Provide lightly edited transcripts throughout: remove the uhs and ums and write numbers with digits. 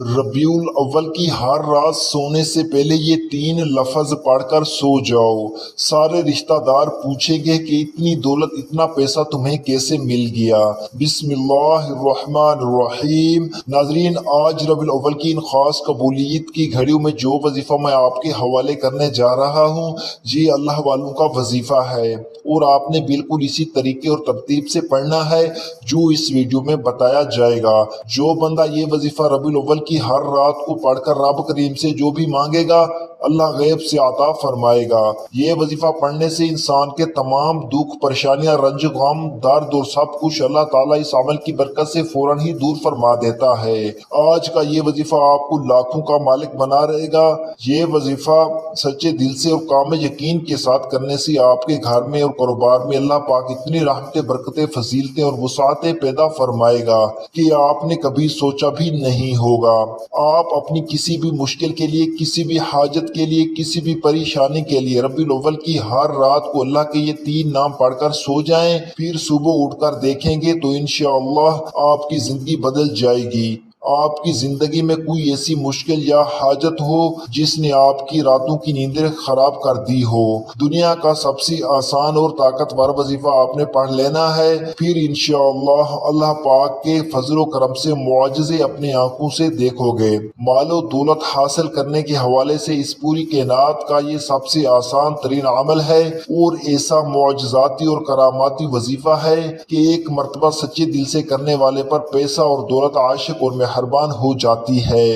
ربیع الاول کی ہر رات سونے سے پہلے یہ 3 لفظ پڑھ کر سو جاؤ۔ سارے رشتہ دار پوچھیں گے کہ اتنی دولت، اتنا پیسہ تمہیں کیسے مل گیا۔ بسم اللہ الرحمن الرحیم۔ ناظرین، آج ربیع الاول کی ان خاص قبولیت کی گھڑیوں میں جو وظیفہ میں آپ کے حوالے کرنے جا رہا ہوں، یہ اللہ والوں کا وظیفہ ہے، اور آپ نے بالکل اسی طریقے اور ترتیب سے پڑھنا ہے جو اس ویڈیو میں بتایا جائے گا۔ جو بندہ یہ وظیفہ ربیع الاول کی ہر رات کو پڑھ کر رب کریم سے جو بھی مانگے گا، اللہ غیب سے عطا فرمائے گا۔ یہ وظیفہ پڑھنے سے انسان کے تمام دکھ، پریشانیاں، رنج، غم، درد اور سب کچھ اللہ تعالیٰ اس عمل کی برکت سے فوراً ہی دور فرما دیتا ہے۔ آج کا یہ وظیفہ آپ کو لاکھوں کا مالک بنا رہے گا۔ یہ وظیفہ سچے دل سے اور کامل یقین کے ساتھ کرنے سے آپ کے گھر میں اور کاروبار میں اللہ پاک اتنی رحمتیں، برکتیں، فضیلتیں اور وسعتیں پیدا فرمائے گا کہ آپ نے کبھی سوچا بھی نہیں ہوگا۔ آپ اپنی کسی بھی مشکل کے لیے، کسی بھی حاجت کے لیے، کسی بھی پریشانی کے لیے ربیع الاول کی ہر رات کو اللہ کے یہ 3 نام پڑھ کر سو جائیں، پھر صبح اٹھ کر دیکھیں گے تو انشاءاللہ آپ کی زندگی بدل جائے گی۔ آپ کی زندگی میں کوئی ایسی مشکل یا حاجت ہو جس نے آپ کی راتوں کی نیندیں خراب کر دی ہو، دنیا کا سب سے آسان اور طاقتور وظیفہ آپ نے پڑھ لینا ہے، پھر انشاءاللہ اللہ پاک کے فضل و کرم سے معجزے اپنے آنکھوں سے دیکھو گے۔ مال و دولت حاصل کرنے کے حوالے سے اس پوری کائنات کا یہ سب سے آسان ترین عمل ہے، اور ایسا معجزاتی اور کراماتی وظیفہ ہے کہ ایک مرتبہ سچے دل سے کرنے والے پر پیسہ اور دولت عاشق اور مہربان ہو جاتی ہے۔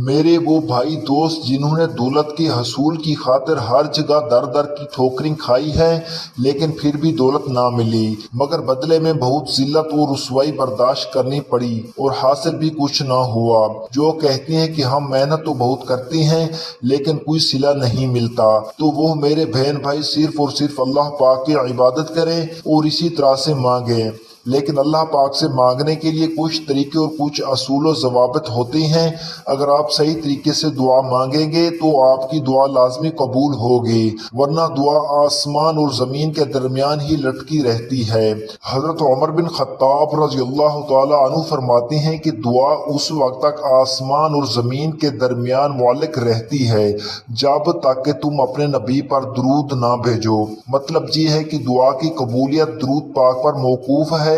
میرے وہ بھائی دوست جنہوں نے دولت کے حصول کی خاطر ہر جگہ در در کی ٹھوکریں کھائی ہیں، لیکن پھر بھی دولت نہ ملی، مگر بدلے میں بہت ذلت اور رسوائی برداشت کرنی پڑی اور حاصل بھی کچھ نہ ہوا، جو کہتے ہیں کہ ہم محنت تو بہت کرتے ہیں لیکن کوئی صلہ نہیں ملتا، تو وہ میرے بہن بھائی صرف اور صرف اللہ پاک کی عبادت کریں اور اسی طرح سے مانگیں۔ لیکن اللہ پاک سے مانگنے کے لیے کچھ طریقے اور کچھ اصول و ضوابط ہوتے ہیں۔ اگر آپ صحیح طریقے سے دعا مانگیں گے تو آپ کی دعا لازمی قبول ہوگی، ورنہ دعا آسمان اور زمین کے درمیان ہی لٹکی رہتی ہے۔ حضرت عمر بن خطاب رضی اللہ تعالی عنہ فرماتے ہیں کہ دعا اس وقت تک آسمان اور زمین کے درمیان معلق رہتی ہے جب تک کہ تم اپنے نبی پر درود نہ بھیجو۔ مطلب یہ ہے کہ دعا کی قبولیت درود پاک پر موقوف ہے،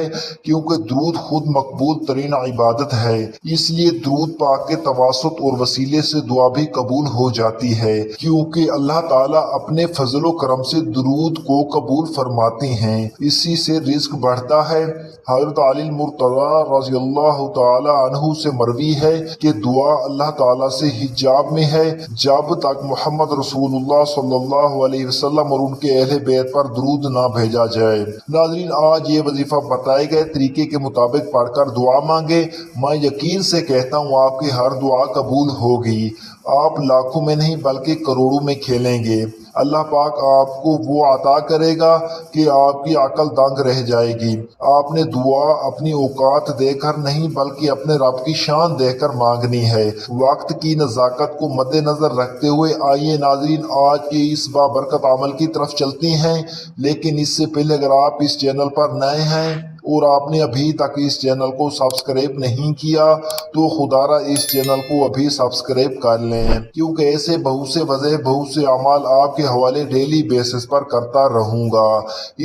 کیونکہ درود خود مقبول ترین عبادت ہے، اس لیے درود پاک کے تواسط اور وسیلے سے دعا بھی قبول ہو جاتی ہے، کیونکہ اللہ تعالیٰ اپنے فضل و کرم سے درود کو قبول فرماتے ہیں، اسی سے رزق بڑھتا ہے۔ حضرت علی المرتضی رضی اللہ تعالی عنہ سے مروی ہے کہ دعا اللہ تعالیٰ سے حجاب میں ہے جب تک محمد رسول اللہ صلی اللہ علیہ وسلم اور ان کے اہل بیت پر درود نہ بھیجا جائے۔ ناظرین، آج یہ وظیفہ بتائے گئے طریقے کے مطابق پڑھ کر دعا مانگے، میں یقین سے کہتا ہوں آپ کی ہر دعا قبول ہوگی۔ آپ لاکھوں میں نہیں بلکہ کروڑوں میں کھیلیں گے۔ اللہ پاک آپ کو وہ عطا کرے گا کہ آپ کی عقل دنگ رہ جائے گی۔ آپ نے دعا اپنی اوقات دے کر نہیں بلکہ اپنے رب کی شان دے کر مانگنی ہے۔ وقت کی نزاکت کو مد نظر رکھتے ہوئے آئیے ناظرین آج کے اس بابرکت عمل کی طرف چلتے ہیں، لیکن اس سے پہلے اگر آپ اس چینل پر نئے ہیں اور آپ نے ابھی تک اس چینل کو سبسکرائب نہیں کیا تو خدارہ اس چینل کو ابھی سبسکرائب کر لیں، کیونکہ ایسے بہت سے وظائف، بہت سے اعمال آپ کے حوالے ڈیلی بیسس پر کرتا رہوں گا۔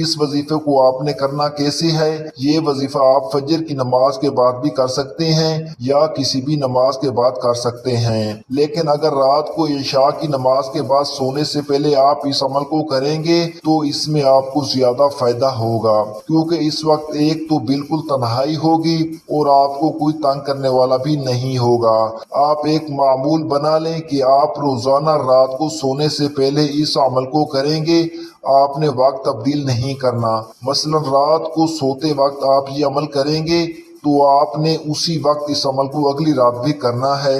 اس وظیفے کو آپ نے کرنا کیسے ہے؟ یہ وظیفہ آپ فجر کی نماز کے بعد بھی کر سکتے ہیں یا کسی بھی نماز کے بعد کر سکتے ہیں، لیکن اگر رات کو عشاء کی نماز کے بعد سونے سے پہلے آپ اس عمل کو کریں گے تو اس میں آپ کو زیادہ فائدہ ہوگا، کیونکہ اس وقت ایک تو بالکل تنہائی ہوگی اور آپ کو کوئی تنگ کرنے والا بھی نہیں ہوگا۔ آپ ایک معمول بنا لیں کہ آپ روزانہ رات کو سونے سے پہلے اس عمل کو کریں گے، آپ نے وقت تبدیل نہیں کرنا۔ مثلا رات کو سوتے وقت آپ یہ عمل کریں گے تو آپ نے اسی وقت اس عمل کو اگلی رات بھی کرنا ہے۔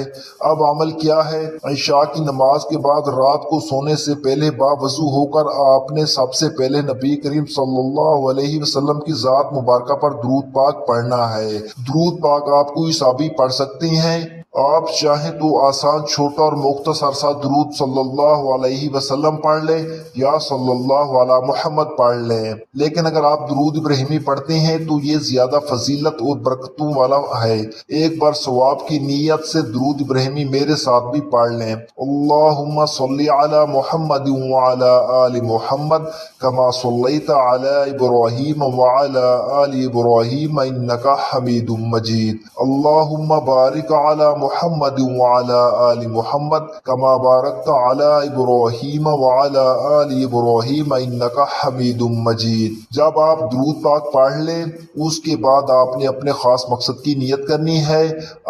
اب عمل کیا ہے؟ عشاء کی نماز کے بعد رات کو سونے سے پہلے باوضو ہو کر آپ نے سب سے پہلے نبی کریم صلی اللہ علیہ وسلم کی ذات مبارکہ پر درود پاک پڑھنا ہے۔ درود پاک آپ کوئی سا بھی پڑھ سکتے ہیں، آپ چاہیں تو آسان چھوٹا اور مختصر سا درود صلی اللہ علیہ وسلم پڑھ لیں یا صلی اللہ علی محمد پڑھ لیں، لیکن اگر آپ درود ابراہیمی پڑھتے ہیں تو یہ زیادہ فضیلت اور برکتوں والا ہے۔ ایک بار ثواب کی نیت سے درود ابراہیمی میرے ساتھ بھی پڑھ لیں۔ اللہم صلی علی محمد وعلی آل محمد کما صلیت علی ابراہیم وعلی آل ابراہیم انک حمید مجید۔ اللہم بارک علی محمد وعلی آل محمد کما بارکت علی ابراہیم وعلی آل ابراہیم انک حمید مجید۔ جب آپ درود پاک پڑھ لیں اس کے بعد آپ نے اپنے خاص مقصد کی نیت کرنی ہے۔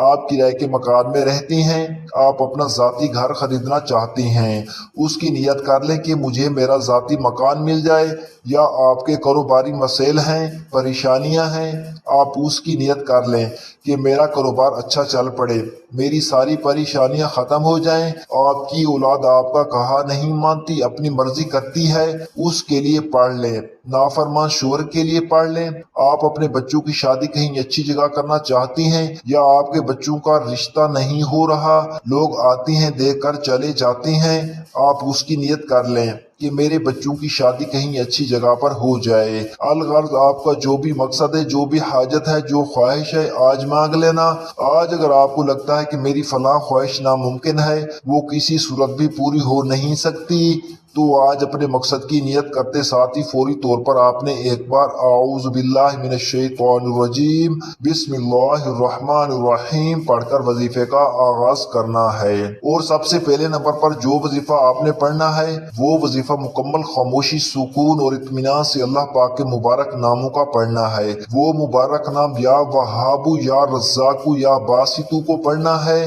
آپ کرائے کے مکان میں رہتے ہیں، آپ اپنا ذاتی گھر خریدنا چاہتے ہیں، اس کی نیت کر لیں کہ مجھے میرا ذاتی مکان مل جائے، یا آپ کے کاروباری مسائل ہیں، پریشانیاں ہیں، آپ اس کی نیت کر لیں کہ میرا کاروبار اچھا چل پڑے، میری ساری پریشانیاں ختم ہو جائیں۔ آپ کی اولاد آپ کا کہا نہیں مانتی، اپنی مرضی کرتی ہے، اس کے لیے پڑھ لیں۔ نافرمان شوہر کے لیے پڑھ لیں۔ آپ اپنے بچوں کی شادی کہیں اچھی جگہ کرنا چاہتی ہیں، یا آپ کے بچوں کا رشتہ نہیں ہو رہا، لوگ آتے ہیں دیکھ کر چلے جاتے ہیں، آپ اس کی نیت کر لیں کہ میرے بچوں کی شادی کہیں اچھی جگہ پر ہو جائے۔ الغرض آپ کا جو بھی مقصد ہے، جو بھی حاجت ہے، جو خواہش ہے، آج مانگ لینا۔ آج اگر آپ کو لگتا ہے کہ میری فلاں خواہش ناممکن ہے، وہ کسی صورت بھی پوری ہو نہیں سکتی، تو آج اپنے مقصد کی نیت کرتے ساتھ ہی فوری طور پر آپ نے ایک بار اعوذ باللہ من الشیطان الرجیم بسم اللہ الرحمن الرحیم پڑھ کر وظیفے کا آغاز کرنا ہے۔ اور سب سے پہلے نمبر پر جو وظیفہ آپ نے پڑھنا ہے وہ وظیفہ مکمل خاموشی، سکون اور اطمینان سے اللہ پاک کے مبارک ناموں کا پڑھنا ہے۔ وہ مبارک نام یا وہابو یا رزاقو یا باسطو کو پڑھنا ہے۔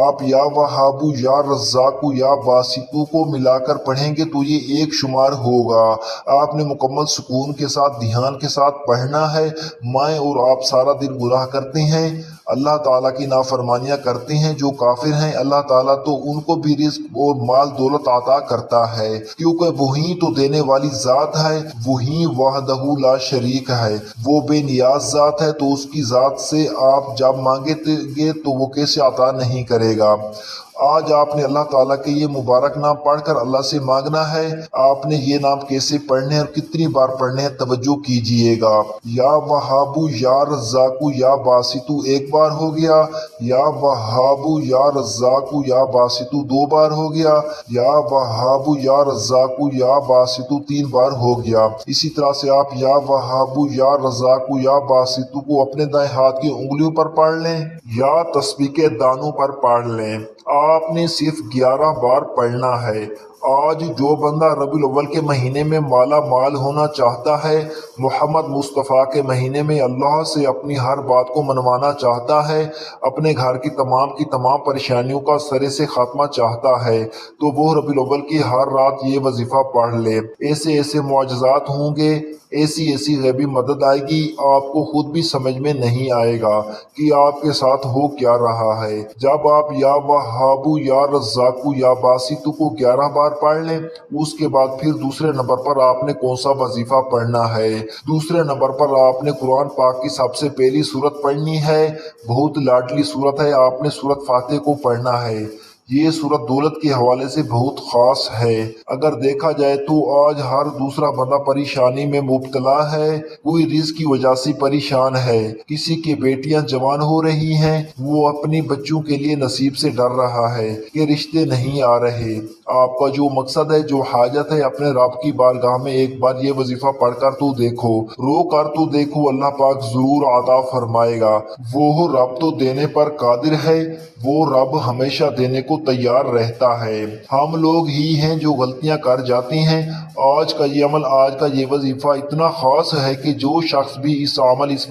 آپ یا وہابو یا رزاقو یا باسطو کو ملا کر پڑھیں گے تو یہ ایک شمار ہوگا۔ آپ نے مکمل سکون کے ساتھ، دھیان کے ساتھ پڑھنا ہے۔ میں اور آپ سارا دن گناہ کرتے ہیں، اللہ تعالیٰ کی نافرمانیاں کرتے ہیں، جو کافر ہیں اللہ تعالیٰ تو ان کو بھی رزق اور مال دولت عطا کرتا ہے، کیونکہ وہی تو دینے والی ذات ہے، وہی وحدہ لا شریک ہے، وہ بے نیاز ذات ہے، تو اس کی ذات سے آپ جب مانگے گے تو وہ کیسے عطا نہیں کرے گا۔ آج آپ نے اللہ تعالیٰ کے یہ مبارک نام پڑھ کر اللہ سے مانگنا ہے۔ آپ نے یہ نام کیسے پڑھنے اور کتنی بار پڑھنے ہیں توجہ کیجئے گا۔ یا وہابو یا رزاقو یا باسطو ایک بار ہو گیا، یا وہابو یا رزاقو یا باسطو دو بار ہو گیا، یا وہابو یا رزاقو یا باسطو تین بار ہو گیا۔ اسی طرح سے آپ یا وہابو یا رزاقو یا باسطو کو اپنے دائیں ہاتھ کی انگلیوں پر پڑھ لیں یا تسبیح کے دانوں پر پڑھ لیں۔ آپ نے صرف 11 بار پڑھنا ہے۔ آج جو بندہ ربیع الاول کے مہینے میں مالا مال ہونا چاہتا ہے، محمد مصطفیٰ کے مہینے میں اللہ سے اپنی ہر بات کو منوانا چاہتا ہے، اپنے گھر کی تمام پریشانیوں کا سرے سے خاتمہ چاہتا ہے، تو وہ ربیع الاول کی ہر رات یہ وظیفہ پڑھ لے۔ ایسے ایسے معجزات ہوں گے، ایسی ایسی غیبی مدد آئے گی، آپ کو خود بھی سمجھ میں نہیں آئے گا کہ آپ کے ساتھ ہو کیا رہا ہے۔ جب آپ یا وہابو یا رزاقو یا باسطو کو 11 بار پڑھ لیں، اس کے بعد پھر دوسرے نمبر پر آپ نے کون سا وظیفہ پڑھنا ہے؟ دوسرے نمبر پر آپ نے قرآن پاک کی سب سے پہلی سورت پڑھنی ہے، بہت لاڈلی سورت ہے، آپ نے سورت فاتح کو پڑھنا ہے۔ یہ سورت دولت کے حوالے سے بہت خاص ہے۔ اگر دیکھا جائے تو آج ہر دوسرا بندہ پریشانی میں مبتلا ہے، کوئی رزق کی وجہ سے پریشان ہے، کسی کی بیٹیاں جوان ہو رہی ہیں، وہ اپنی بچوں کے لیے نصیب سے ڈر رہا ہے کہ رشتے نہیں آ رہے۔ آپ کا جو مقصد ہے، جو حاجت ہے، اپنے رب کی بارگاہ میں ایک بار یہ وظیفہ پڑھ کر تو دیکھو، رو کر تو دیکھو، اللہ پاک ضرور عطا فرمائے گا۔ وہ رب تو دینے پر قادر ہے، وہ رب ہمیشہ دینے کو تیار رہتا ہے۔ ہم لوگ ہی ہیں جو غلطیاں کر جاتے ہیں۔ آج کا یہ عمل، آج کا یہ وظیفہ اتنا خاص ہے کہ جو شخص بھی اس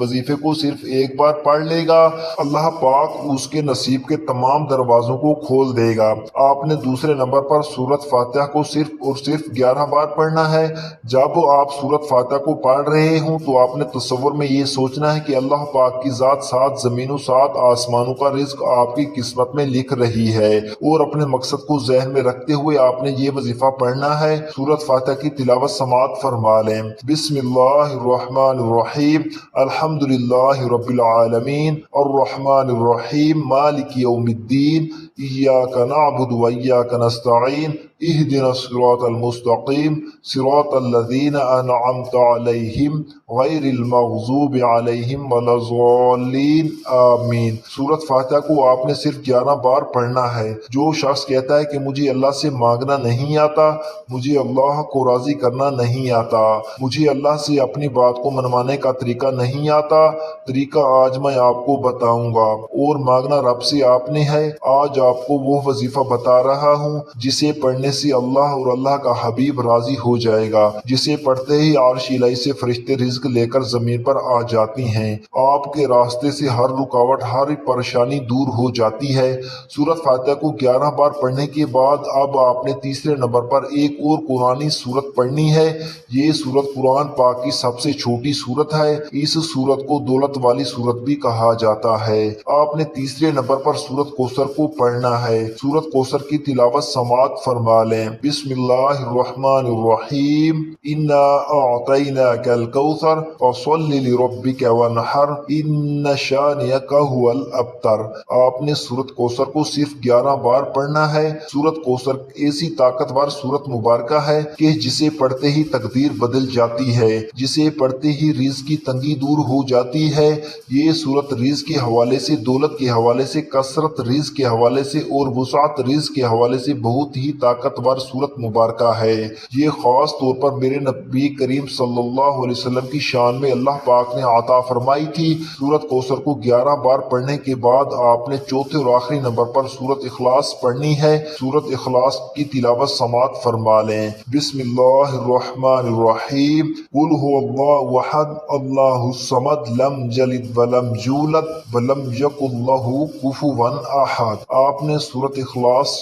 وظیفے کو صرف ایک بار پڑھ لے گا، اللہ پاک اس کے نصیب کے تمام دروازوں کو کھول دے گا۔ آپ نے دوسرے نمبر پر سورت فاتحہ کو صرف اور صرف 11 بار پڑھنا ہے۔ جب آپ سورت فاتحہ کو پڑھ رہے ہوں تو آپ نے تصور میں یہ سوچنا ہے کہ اللہ پاک کی ذات 7 زمینوں 7 آسمانوں کا رزق آپ کی قسمت میں لکھ رہی ہے۔ اور اپنے مقصد کو ذہن میں رکھتے ہوئے آپ نے یہ وظیفہ پڑھنا ہے۔ سورۃ فاتحہ کی تلاوت سماعت فرما لیں۔ بسم اللہ الرحمن الرحیم، الحمد للہ رب العالمین، الرحمن الرحیم، مالک یوم الدین، ایاک نعبد و ایاک نستعین، اہدنا الصراط المستقیم، صراط الذین انعمت علیہم غیر المغضوب علیہم ولا الضالین، آمین۔ سورۃ فاتحہ کو آپ نے صرف 11 بار پڑھنا ہے۔ جو شخص کہتا ہے کہ مجھے اللہ سے مانگنا نہیں آتا، مجھے اللہ کو راضی کرنا نہیں آتا، مجھے اللہ سے اپنی بات کو منوانے کا طریقہ نہیں آتا، طریقہ آج میں آپ کو بتاؤں گا۔ اور مانگنا رب سے آپ نے ہے۔ آج آپ کو وہ وظیفہ بتا رہا ہوں جسے پڑھنے سے اللہ اور اللہ کا حبیب راضی ہو جائے گا، جسے پڑھتے ہی عرش الہی سے فرشتے رزق لے کر زمین پر آ جاتی ہیں، آپ کے راستے سے ہر رکاوٹ، ہر پریشانی دور ہو جاتی ہے۔ سورۃ فاتحہ کو 11 بار پڑھنے کے بعد اب آپ نے تیسرے نمبر پر ایک اور قرآنی سورت پڑھنی ہے۔ یہ سورت قرآن پاک کی سب سے چھوٹی سورت ہے۔ اس سورت کو دولت والی سورت بھی کہا جاتا ہے۔ آپ نے تیسرے نمبر پر سورت کوثر کو پڑھنا ہے۔ سورت کوثر کی تلاوت سماعت فرما لیں۔ بسم اللہ الرحمن الرحیم، انا اعطیناک الکوثر فصل لربک وانحر ان شانئک ھو الابتر۔ آپ نے سورت کوثر کو صرف 11 بار پڑھنا ہے۔ سورت کوثر ایسی طاقتور سورت مبارکہ ہے کہ جسے پڑھتے ہی تقدیر بدل جاتی ہے، جسے پڑھتے ہی رزق کی تنگی دور ہو جاتی ہے۔ یہ سورت رزق کے حوالے سے، دولت کے حوالے سے، کثرت رزق کے حوالے سے اور وسعت رزق کے حوالے سے بہت ہی طاقتور سورت مبارکہ ہے۔ یہ خاص طور پر میرے نبی کریم صلی اللہ علیہ وسلم کی شان میں اللہ پاک نے عطا فرمائی تھی۔ سورت کوثر کو 11 بار پڑھنے کے بعد آپ نے چوتھے اور آخری نمبر پر سورت اخلاص پڑھنی ہے۔ سورت اخلاص کی تلاوت سماعت فرما لیں۔ بسم اللہ الرحمن الرحیم، قل هو اللہ احد اللہ الصمد لم یلد ولم یولد ولم یکن لہ کفوا احد۔ آپ نے سورت اخلاص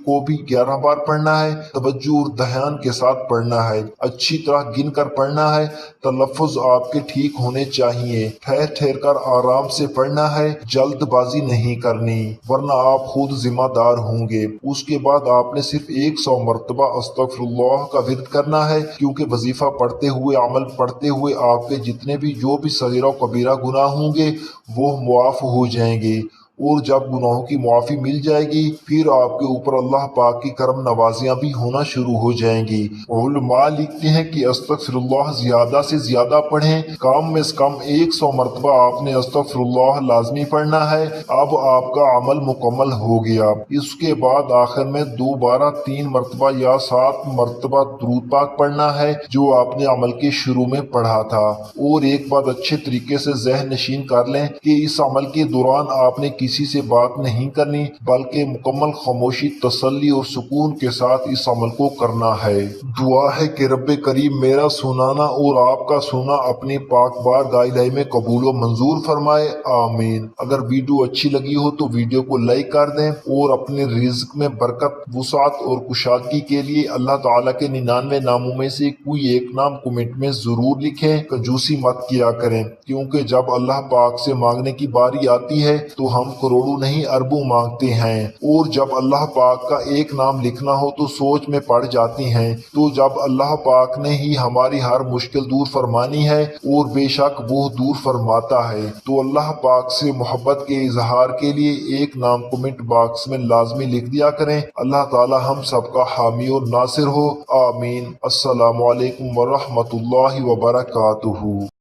کو بھی 11 بار پڑھنا ہے۔ توجہ اور دھیان کے ساتھ پڑھنا ہے، اچھی طرح گن کر پڑھنا ہے۔ تلفظ آپ کے ٹھیک ہونے چاہیے، ٹھہر ٹھہر کر آرام سے پڑھنا ہے، جلد بازی نہیں کرنی ورنہ آپ خود ذمہ دار ہوں گے۔ اس کے بعد آپ نے صرف 100 مرتبہ استغفر اللہ کا ورد کرنا ہے، کیونکہ وظیفہ پڑھتے ہوئے، عمل پڑھتے ہوئے آپ کے جتنے بھی جو بھی صغیرہ و کبیرہ گناہ ہوں گے وہ معاف ہو جائیں گے۔ اور جب گناہوں کی معافی مل جائے گی پھر آپ کے اوپر اللہ پاک کی کرم نوازیاں بھی ہونا شروع ہو جائیں گی۔ علماء لکھتے ہیں کہ استغفر اللہ زیادہ سے زیادہ پڑھیں، کم از کم 100 مرتبہ آپ نے استغفر اللہ لازمی پڑھنا ہے۔ اب آپ کا عمل مکمل ہو گیا۔ اس کے بعد آخر میں دوبارہ 3 مرتبہ یا 7 مرتبہ درود پاک پڑھنا ہے جو آپ نے عمل کے شروع میں پڑھا تھا۔ اور ایک بات اچھے طریقے سے ذہن نشین کر لیں کہ اس عمل کے دوران آپ نے کسی سے بات نہیں کرنی بلکہ مکمل خاموشی، تسلی اور سکون کے ساتھ اس عمل کو کرنا ہے۔ دعا ہے کہ رب کریم میرا سنانا اور آپ کا سننا اپنی پاک بارگاہ الہی میں قبول و منظور فرمائے، آمین۔ اگر ویڈیو اچھی لگی ہو تو ویڈیو کو لائک کر دیں اور اپنے رزق میں برکت، وسعت اور کشادگی کے لیے اللہ تعالیٰ کے 99 ناموں میں سے کوئی ایک نام کمنٹ میں ضرور لکھیں۔ کنجوسی مت کیا کریں، کیونکہ جب اللہ پاک سے مانگنے کی باری آتی ہے تو ہم کروڑوں نہیں اربوں مانگتے ہیں، اور جب اللہ پاک کا ایک نام لکھنا ہو تو سوچ میں پڑ جاتی ہیں۔ تو جب اللہ پاک نے ہی ہماری ہر مشکل دور فرمانی ہے اور بے شک وہ دور فرماتا ہے، تو اللہ پاک سے محبت کے اظہار کے لیے ایک نام کمنٹ باکس میں لازمی لکھ دیا کریں۔ اللہ تعالی ہم سب کا حامی اور ناصر ہو، آمین۔ السلام علیکم ورحمۃ اللہ وبرکاتہ۔